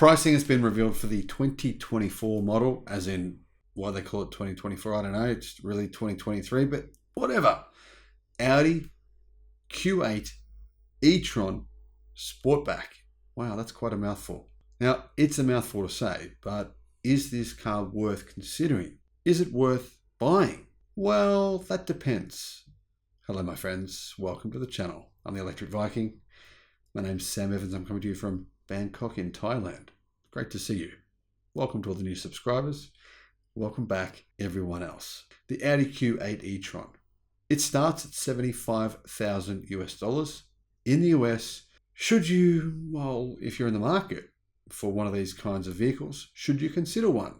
Pricing has been revealed for the 2024 model, as in why they call it 2024, I don't know. It's really 2023, but whatever. Audi Q5 E-Tron Sportback. Wow, that's quite a mouthful. Now, it's a mouthful to say, but is this car worth considering? Is it worth buying? Well, that depends. Hello, my friends. Welcome to the channel. I'm the Electric Viking. My name's Sam Evans. I'm coming to you from Bangkok in Thailand. Great to see you. Welcome to all the new subscribers. Welcome back, everyone else. The Audi Q5 E-Tron. It starts at $75,000 US. In the US, should you, well, if you're in the market for one of these kinds of vehicles, should you consider one?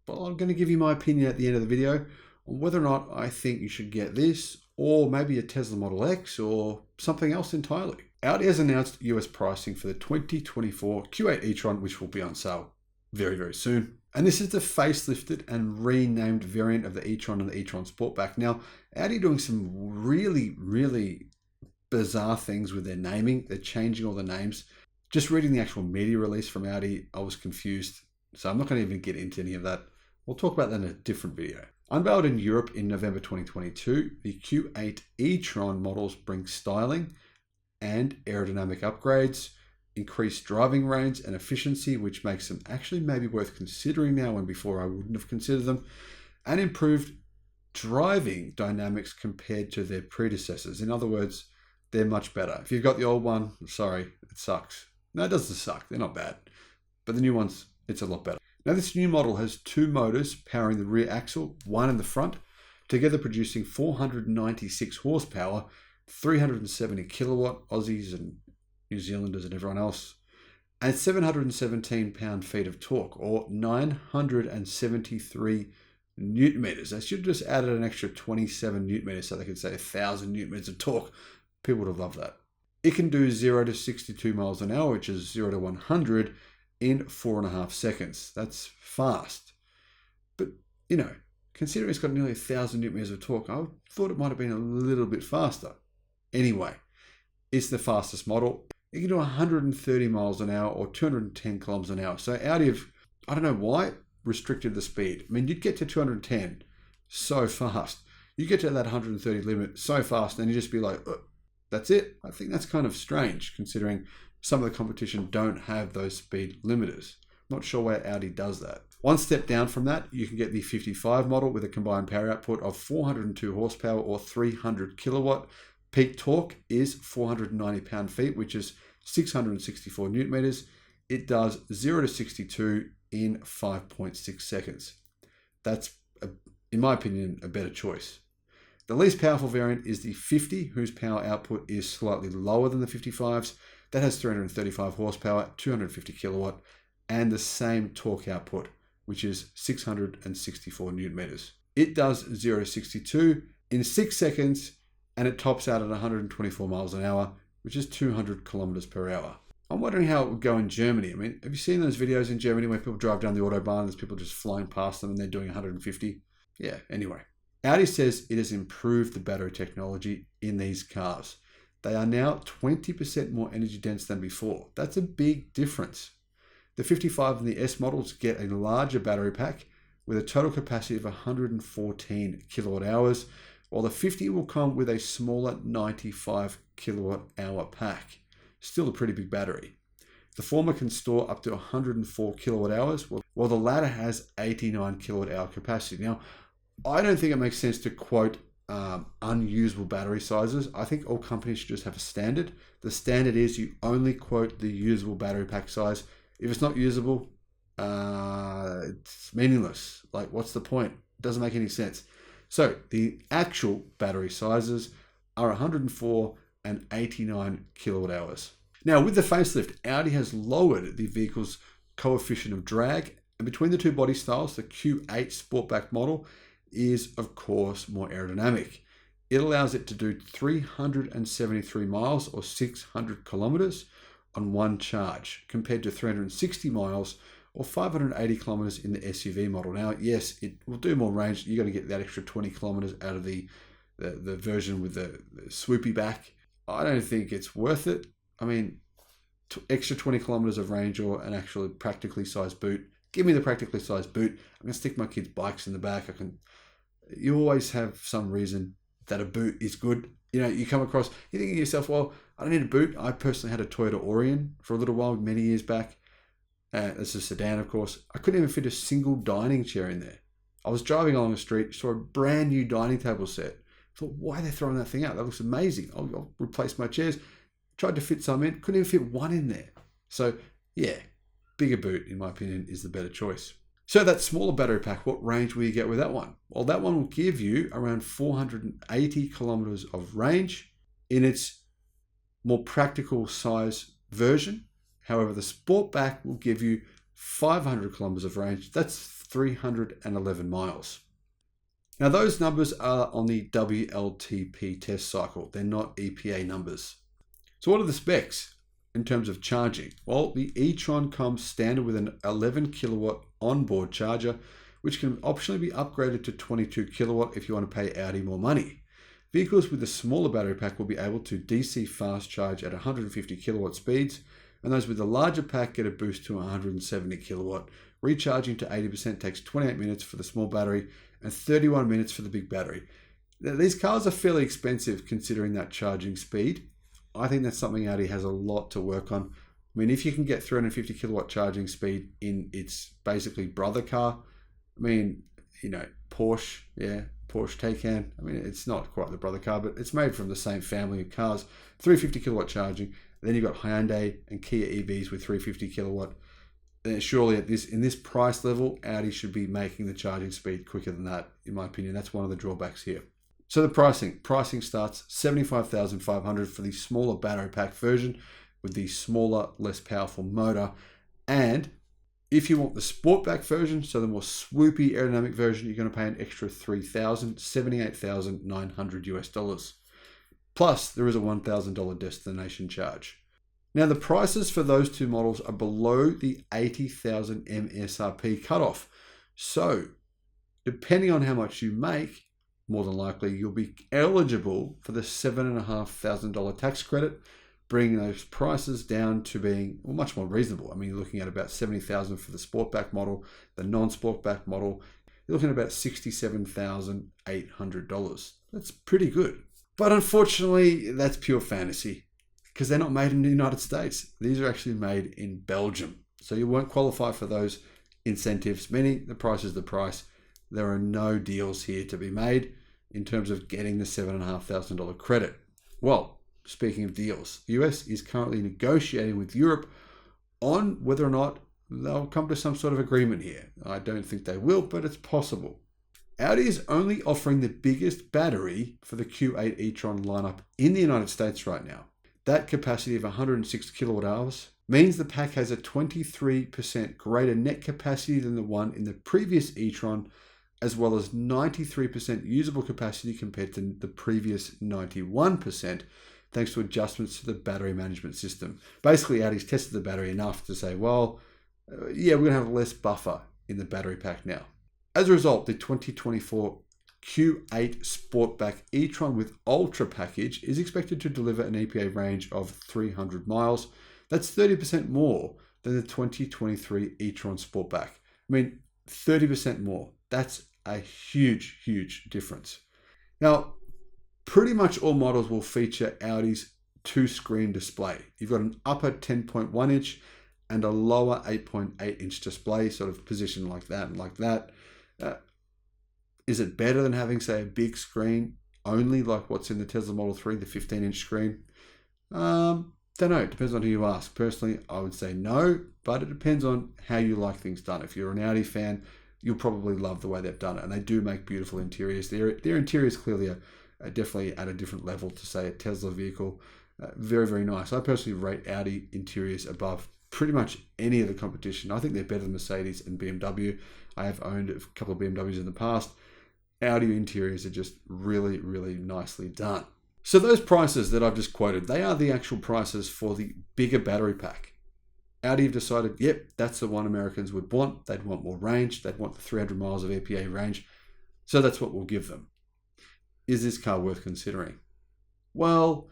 Well, I'm going to give you my opinion at the end of the video on whether or not I think you should get this, or maybe a Tesla Model X, or something else entirely. Audi has announced US pricing for the 2024 Q5 E-Tron, which will be on sale very, very soon. And this is the facelifted and renamed variant of the e-Tron and the e-Tron Sportback. Now, Audi are doing some really, really bizarre things with their naming. They're changing all the names. Just reading the actual media release from Audi, I was confused. So I'm not going to even get into any of that. We'll talk about that in a different video. Unveiled in Europe in November 2022, the Q5 E-Tron models bring styling and aerodynamic upgrades, increased driving range and efficiency, which makes them actually maybe worth considering now, when before I wouldn't have considered them, and improved driving dynamics compared to their predecessors. In other words, they're much better. If you've got the old one, sorry, it sucks. No, it doesn't suck. They're not bad. But the new ones, it's a lot better. Now, this new model has two motors powering the rear axle, one in the front, together producing 496 horsepower, 370 kilowatt, Aussies and New Zealanders and everyone else, and 717 pound-feet of torque, or 973 newton meters. They should have just added an extra 27 newton meters so they could say 1,000 newton meters of torque. People would have loved that. It can do 0 to 62 miles an hour, which is 0 to 100 in 4.5 seconds. That's fast. But, you know, considering it's got nearly 1,000 newton meters of torque, I thought it might have been a little bit faster. Anyway, it's the fastest model. It can do 130 miles an hour or 210 kilometers an hour. So Audi have, I don't know why, restricted the speed. I mean, you'd get to 210 so fast. You get to that 130 limit so fast, and you just be like, that's it. I think that's kind of strange, considering some of the competition don't have those speed limiters. Not sure why Audi does that. One step down from that, you can get the 55 model with a combined power output of 402 horsepower or 300 kilowatt. Peak torque is 490 pound-feet, which is 664 newton meters. It does 0 to 62 in 5.6 seconds. That's, in my opinion, a better choice. The least powerful variant is the 50, whose power output is slightly lower than the 55s. That has 335 horsepower, 250 kilowatt, and the same torque output, which is 664 newton meters. It does 0 to 62 in 6 seconds, and it tops out at 124 miles an hour, which is 200 kilometers per hour. I'm wondering how it would go in Germany. I mean, have you seen those videos in Germany where people drive down the Autobahn and there's people just flying past them and they're doing 150? Yeah, anyway. Audi says it has improved the battery technology in these cars. They are now 20% more energy dense than before. That's a big difference. The 55 and the S models get a larger battery pack with a total capacity of 114 kilowatt hours, while the 50 will come with a smaller 95 kilowatt hour pack. Still a pretty big battery. The former can store up to 104 kilowatt hours, while the latter has 89 kilowatt hour capacity. Now, I don't think it makes sense to quote unusable battery sizes. I think all companies should just have a standard. The standard is you only quote the usable battery pack size. If it's not usable, it's meaningless. Like, what's the point? It doesn't make any sense. So the actual battery sizes are 104 and 89 kilowatt hours. Now, with the facelift, Audi has lowered the vehicle's coefficient of drag, and between the two body styles, the Q5 Sportback model is, of course, more aerodynamic. It allows it to do 373 miles or 600 kilometers on one charge, compared to 360 miles or 580 kilometers in the SUV model. Now, yes, it will do more range. You're going to get that extra 20 kilometers out of the version with the swoopy back. I don't think it's worth it. I mean, extra 20 kilometers of range or an actually practically sized boot. Give me the practically sized boot. I'm going to stick my kids' bikes in the back. You always have some reason that a boot is good. You know, you come across, you think to yourself, well, I don't need a boot. I personally had a Toyota Orion for a little while, many years back. It's a sedan, of course. I couldn't even fit a single dining chair in there. I was driving along the street, saw a brand new dining table set. Thought, why are they throwing that thing out? That looks amazing. I'll replace my chairs. Tried to fit some in, couldn't even fit one in there. So yeah, bigger boot, in my opinion, is the better choice. So that smaller battery pack, what range will you get with that one? Well, that one will give you around 480 kilometers of range in its more practical size version. However, the Sportback will give you 500 kilometers of range. That's 311 miles. Now, those numbers are on the WLTP test cycle. They're not EPA numbers. So what are the specs in terms of charging? Well, the E-Tron comes standard with an 11 kilowatt onboard charger, which can optionally be upgraded to 22 kilowatt if you want to pay Audi more money. Vehicles with a smaller battery pack will be able to DC fast charge at 150 kilowatt speeds, and those with the larger pack get a boost to 170 kilowatt. Recharging to 80% takes 28 minutes for the small battery and 31 minutes for the big battery. Now, these cars are fairly expensive considering that charging speed. I think that's something Audi has a lot to work on. I mean, if you can get 350 kilowatt charging speed in its basically brother car, I mean, you know, Porsche Taycan. I mean, it's not quite the brother car, but it's made from the same family of cars. 350 kilowatt charging. Then you've got Hyundai and Kia EVs with 350 kilowatt. Then surely in this price level, Audi should be making the charging speed quicker than that, in my opinion. That's one of the drawbacks here. So the pricing starts $75,500 for the smaller battery pack version with the smaller, less powerful motor. And if you want the Sportback version, so the more swoopy aerodynamic version, you're going to pay an extra $3,000, $78,900 US. Plus, there is a $1,000 destination charge. Now, the prices for those two models are below the 80,000 MSRP cutoff. So, depending on how much you make, more than likely you'll be eligible for the $7,500 tax credit, bringing those prices down to being much more reasonable. I mean, you're looking at about $70,000 for the Sportback model, the non-Sportback model. You're looking at about $67,800. That's pretty good. But unfortunately, that's pure fantasy because they're not made in the United States. These are actually made in Belgium. So you won't qualify for those incentives, meaning the price is the price. There are no deals here to be made in terms of getting the $7,500 credit. Well, speaking of deals, the US is currently negotiating with Europe on whether or not they'll come to some sort of agreement here. I don't think they will, but it's possible. Audi is only offering the biggest battery for the Q8 e-Tron lineup in the United States right now. That capacity of 106 kilowatt hours means the pack has a 23% greater net capacity than the one in the previous e-Tron, as well as 93% usable capacity compared to the previous 91%, thanks to adjustments to the battery management system. Basically, Audi's tested the battery enough to say, well, yeah, we're going to have less buffer in the battery pack now. As a result, the 2024 Q8 Sportback e-Tron with Ultra package is expected to deliver an EPA range of 300 miles. That's 30% more than the 2023 e-Tron Sportback. I mean, 30% more. That's a huge, huge difference. Now, pretty much all models will feature Audi's two-screen display. You've got an upper 10.1 inch and a lower 8.8 inch display, sort of positioned like that and like that. Is it better than having, say, a big screen only like what's in the Tesla Model 3, the 15-inch screen? Don't know. It depends on who you ask. Personally, I would say no, but it depends on how you like things done. If you're an Audi fan, you'll probably love the way they've done it, and they do make beautiful interiors. Their interiors clearly are definitely at a different level to, say, a Tesla vehicle. Very, very nice. I personally rate Audi interiors above pretty much any of the competition. I think they're better than Mercedes and BMW. I have owned a couple of BMWs in the past. Audi interiors are just really, really nicely done. So those prices that I've just quoted, they are the actual prices for the bigger battery pack. Audi have decided, yep, that's the one Americans would want. They'd want more range. They'd want the 300 miles of EPA range. So that's what we'll give them. Is this car worth considering? Well,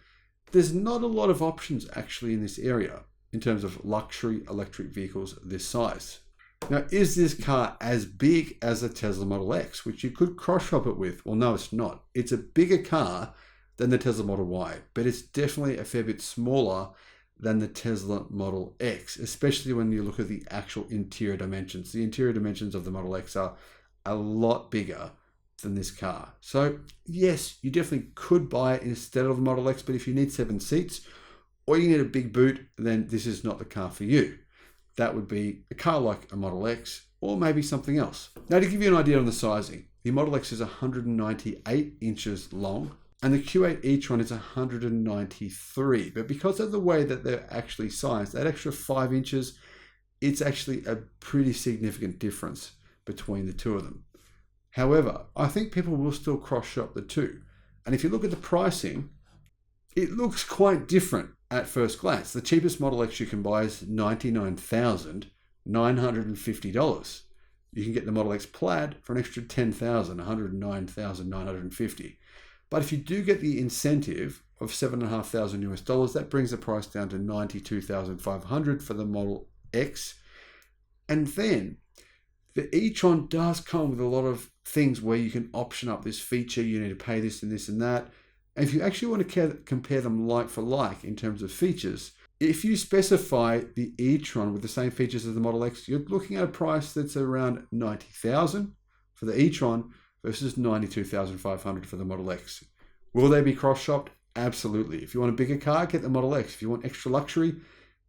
there's not a lot of options actually in this area. in terms of luxury electric vehicles this size. Now, is this car as big as the Tesla Model X, which you could cross-shop it with? Well, no, it's not. It's a bigger car than the Tesla Model Y, but it's definitely a fair bit smaller than the Tesla Model X, especially when you look at the actual interior dimensions. The interior dimensions of the Model X are a lot bigger than this car. So yes, you definitely could buy it instead of the Model X, but if you need 7 seats or you need a big boot, then this is not the car for you. That would be a car like a Model X or maybe something else. Now, to give you an idea on the sizing, the Model X is 198 inches long and the Q5 E-Tron is 193. But because of the way that they're actually sized, that extra 5 inches, it's actually a pretty significant difference between the two of them. However, I think people will still cross-shop the two. And if you look at the pricing, it looks quite different at first glance. The cheapest Model X you can buy is $99,950. You can get the Model X Plaid for an extra $10,000, $109,950. But if you do get the incentive of $7,500 US, that brings the price down to $92,500 for the Model X. And then the e-tron does come with a lot of things where you can option up this feature. You need to pay this and this and that. And if you actually want to compare them like for like in terms of features, if you specify the e-tron with the same features as the Model X, you're looking at a price that's around $90,000 for the e-tron versus $92,500 for the Model X. Will they be cross-shopped? Absolutely. If you want a bigger car, get the Model X. If you want extra luxury,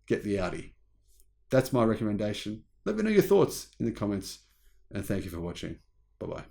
get the Audi. That's my recommendation. Let me know your thoughts in the comments, and thank you for watching. Bye-bye.